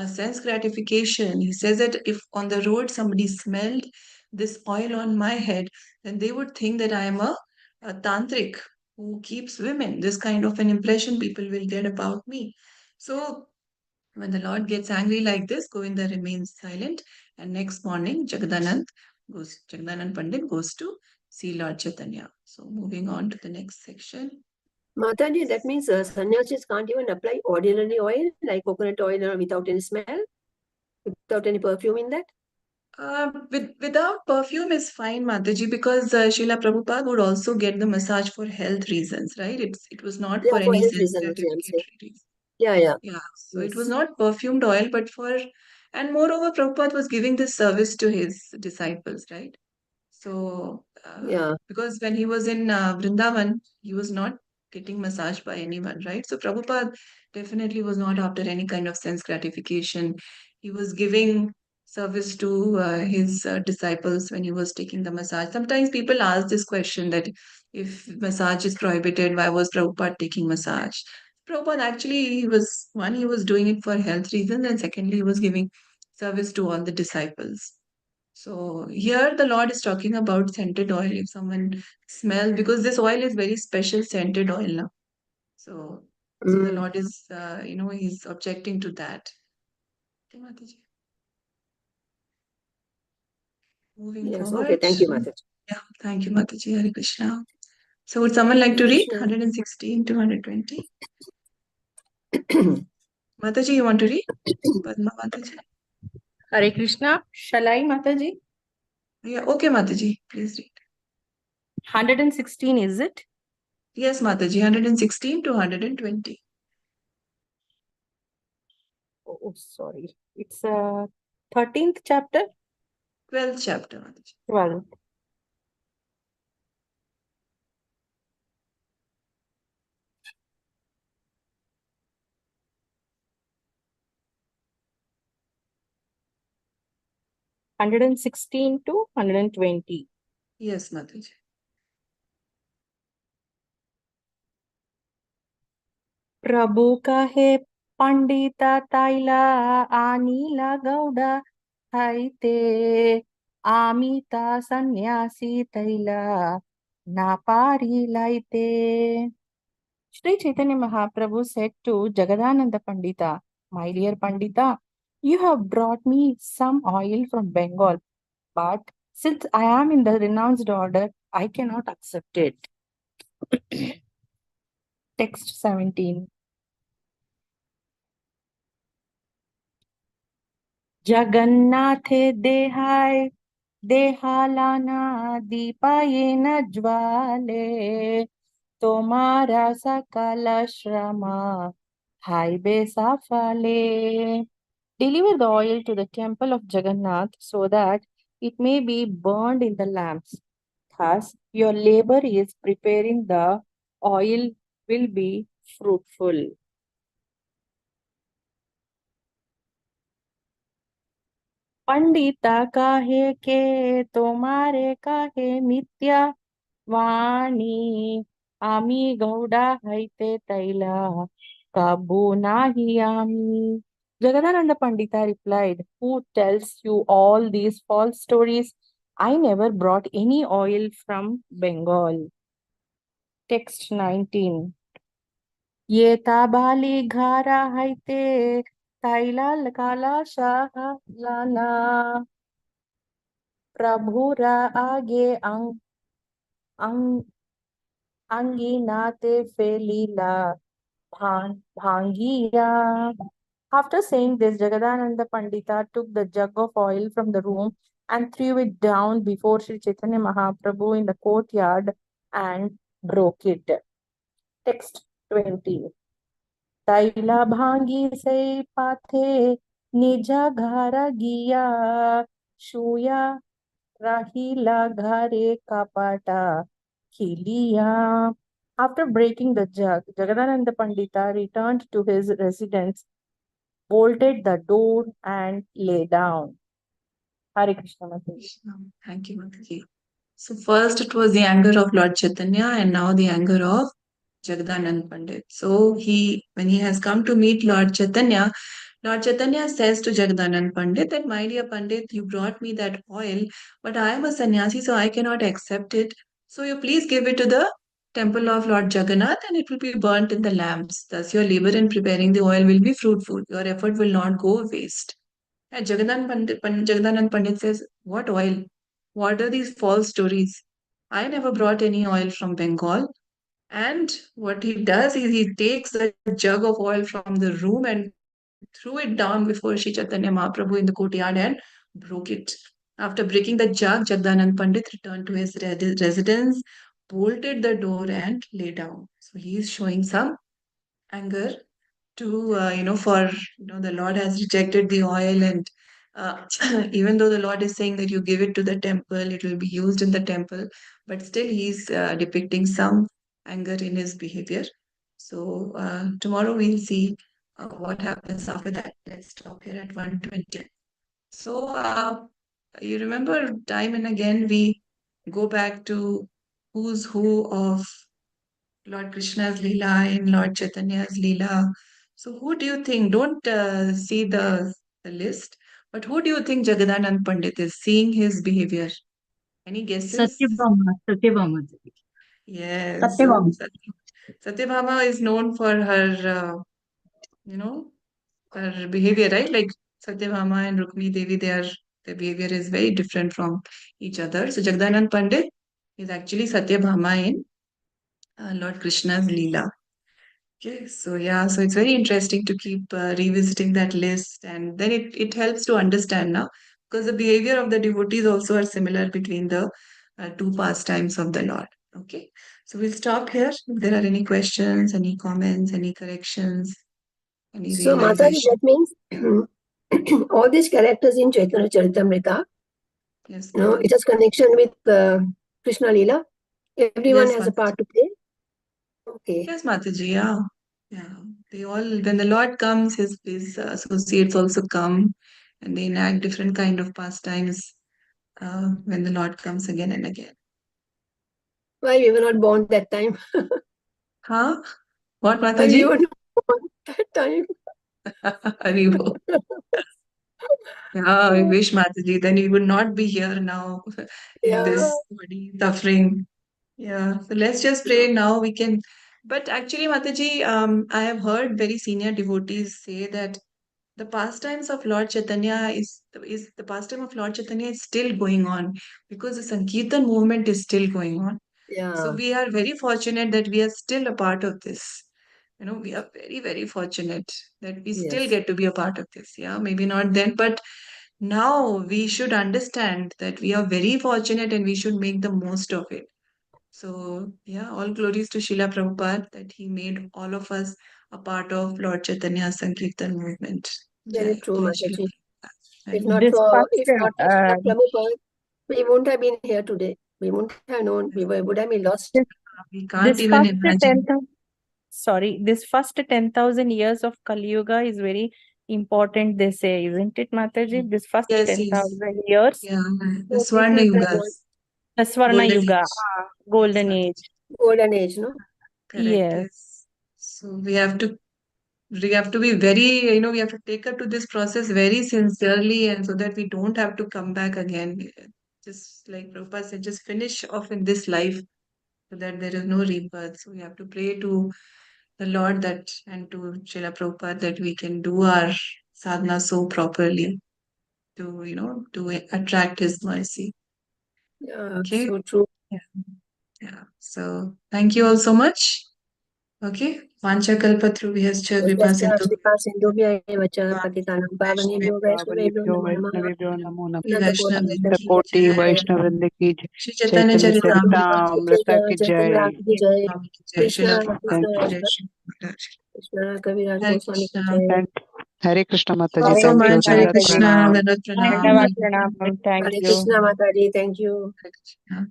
sense gratification. He says that if on the road somebody smelled this oil on my head, then they would think that I am a tantric who keeps women. This kind of an impression people will get about me. So, when the Lord gets angry like this, Govinda remains silent, and next morning, Jagadanand Pandit goes to see Lord Chaitanya. So, moving on to the next section. Mataji, that means sannyasis can't even apply ordinary oil like coconut oil without any smell, without any perfume in that? Without perfume is fine, Mataji, because Srila Prabhupada would also get the massage for health reasons, right? It was not Yeah, for for any health sense reasons, I'm saying. gratificatory reason. Yeah. Yeah, so it Yes. was not perfumed oil, but and moreover, Prabhupada was giving this service to his disciples, right? So, Yeah. because when he was in Vrindavan, he was not getting massaged by anyone, right? So, Prabhupada definitely was not after any kind of sense gratification. He was giving service to his disciples when he was taking the massage. Sometimes people ask this question that if massage is prohibited, why was Prabhupada taking massage? Prabhupada actually, he was doing it for health reasons, and secondly, he was giving service to all the disciples. So here the Lord is talking about scented oil. If someone smells, because this oil is very special scented oil now. So the Lord is, he's objecting to that. Okay, Mataji. Moving Yes. forward. Okay. Thank you, Mataji. Yeah, thank you, Mataji. Hare Krishna. So would someone like to Hare read Krishna. 116 to 120? Mataji, you want to read? Padma Mataji. Hare Krishna. Shall I, Mataji? Yeah, okay, Mataji. Please read. 116, is it? Yes, Mataji, 116 to 120. Oh, sorry. It's 13th chapter? 12th chapter, Mataji. 12th. 116 to 120. Yes, Mataji. प्रभु कहे पंडिता ताईला आनीला गौडा हायते आमिता सन्यासी तैला नापारी लाइते. Sri Chaitanya Mahaprabhu said to Jagadananda Pandita, "My dear Pandita, you have brought me some oil from Bengal, but since I am in the renounced order, I cannot accept it." Text 17. Jagannathe dehai dehalana dipayena jwale tomara sakala shrama haibe safale. Deliver the oil to the temple of Jagannath so that it may be burned in the lamps. Thus, your labor is preparing the oil will be fruitful. Pandita काहे के तुम्हारे काहे मिथ्या वाणी आमी गौडा हाइते तैला काबू नाही आमी. Jagadananda Pandita replied, "Who tells you all these false stories? I never brought any oil from Bengal." Text 19. Ye tabali ghara haite taila kala shahalana prabhura age ang anginate felila bhangiya. After saying this, Jagadananda Pandita took the jug of oil from the room and threw it down before Sri Chaitanya Mahaprabhu in the courtyard and broke it. Text 20. Taila bhangi say pathe nija ghara giya shuya rahila ghare kapata khiliya. After breaking the jug, Jagadananda Pandita returned to his residence, bolted the door and lay down. Hare Krishna Mataji. Thank you, Mataji. So first it was the anger of Lord Chaitanya and now the anger of Jagadanand Pandit. So when he has come to meet Lord Chaitanya says to Jagadanand Pandit that, "My dear Pandit, you brought me that oil, but I am a sannyasi, so I cannot accept it. So you please give it to the temple of Lord Jagannath and it will be burnt in the lamps. Thus your labor in preparing the oil will be fruitful. Your effort will not go waste." And Jagadanand Pandit says, "What oil? What are these false stories? I never brought any oil from Bengal." And what he does is he takes a jug of oil from the room and threw it down before Sri Chaitanya Mahaprabhu in the courtyard and broke it. After breaking the jug, Jagdanand Pandit returned to his residence, bolted the door, and lay down. So he is showing some anger to for the Lord has rejected the oil, and even though the Lord is saying that you give it to the temple, it will be used in the temple, but still he's depicting some anger in his behavior. So tomorrow we'll see what happens after that. Let's stop here at 120. So you remember time and again we go back to who's who of Lord Krishna's Lila and Lord Chaitanya's Lila. So who do you think? Don't see the list, but who do you think Jagadanand Pandit is seeing his behavior? Any guesses? Satyabhama. Yes. Satyabhama. Satyabhama is known for her, you know, her behavior, right? Like Satyabhama and Rukmi Devi, their behavior is very different from each other. So Jagadanand Pandit is actually Satyabhama in Lord Krishna's Leela. Okay, so yeah, so it's very interesting to keep revisiting that list, and then it helps to understand now because the behavior of the devotees also are similar between the two pastimes of the Lord. Okay, so we'll stop here. If there are any questions, any comments, any corrections, any So, Mataji, realization. that means all these characters in Chaitanya Charitamrita, Yes, it has connection with Krishna Lila. Everyone yes, has a Mataji. part to play. Okay. Yes, Mataji. Yeah, they all when the Lord comes, his associates also come, and they enact different kind of pastimes when the Lord comes again and again. Why we were not born that time? Huh? What, Why we Mataji? were not born that time? Haribo. Yeah, I wish, Mataji, then you would not be here now in Yeah. this body suffering. Yeah, so let's just pray now. We can, but actually, Mataji, I have heard very senior devotees say that the pastimes of Lord Chaitanya is the pastime of Lord Chaitanya is still going on because the Sankirtan movement is still going on. So Yeah. we are very fortunate that we are still a part of this. We are very, very fortunate that we still Yes. get to be a part of this. Yeah, maybe not then, but now we should understand that we are very fortunate and we should make the most of it. So, yeah, all glories to Srila Prabhupada that he made all of us a part of Lord Chaitanya's Sankirtan movement. Very Jai, true, Jai Srila Mataji. Prabhupada. If Hari not Bol. This for first, Prabhupada, we wouldn't have been here today. We wouldn't have known. We would have been lost. this, We can't this even first imagine. 10,000, sorry, this first 10,000 years of Kali Yuga is very important, they say, isn't it, Mataji? This first Yes, yes. 10,000 years. Yeah, the So this Swarna is the Yugas, The Swarna Golden Yuga, Age. golden Yes, age. golden age, no? correct, Yes. yes. So we have to be very, we have to take up to this process very sincerely, and so that we don't have to come back again. Just like Prabhupada said, just finish off in this life so that there is no rebirth. So we have to pray to the Lord that and to Srila Prabhupada that we can do our sadhana so properly to attract his mercy. Yeah, Okay. so true. Yeah. Yeah. So thank you all so much. Okay. Vancha kalpatrubhyascha kripa sindhu Kripा सिन्धुभ्यः एव च पतितानां पावनेभ्यो वैष्णवेभ्यो नमो नमः वैष्णवेभ्यो नमो नमः। अनन्तकोटि कोटि वैष्णवृंद की जय। Shri Chaitanya चैतन्य Charitamrita चरितामृत की चैतन्य जय। की जय Swami ki jai, Krishna Srila Krishna Prabhupada ki jai, Shri Maharaj. Krishna कविराज Hare गोस्वामी की Krishna. जय हरे कृष्ण माता Thank ji, you so thank you, much. Hare दंडवत Krishna. प्रणाम। Dandavat pranam. Dandavad pranam. Thank Hare you. Krishna माता जी थैंक यू Hare Krishna.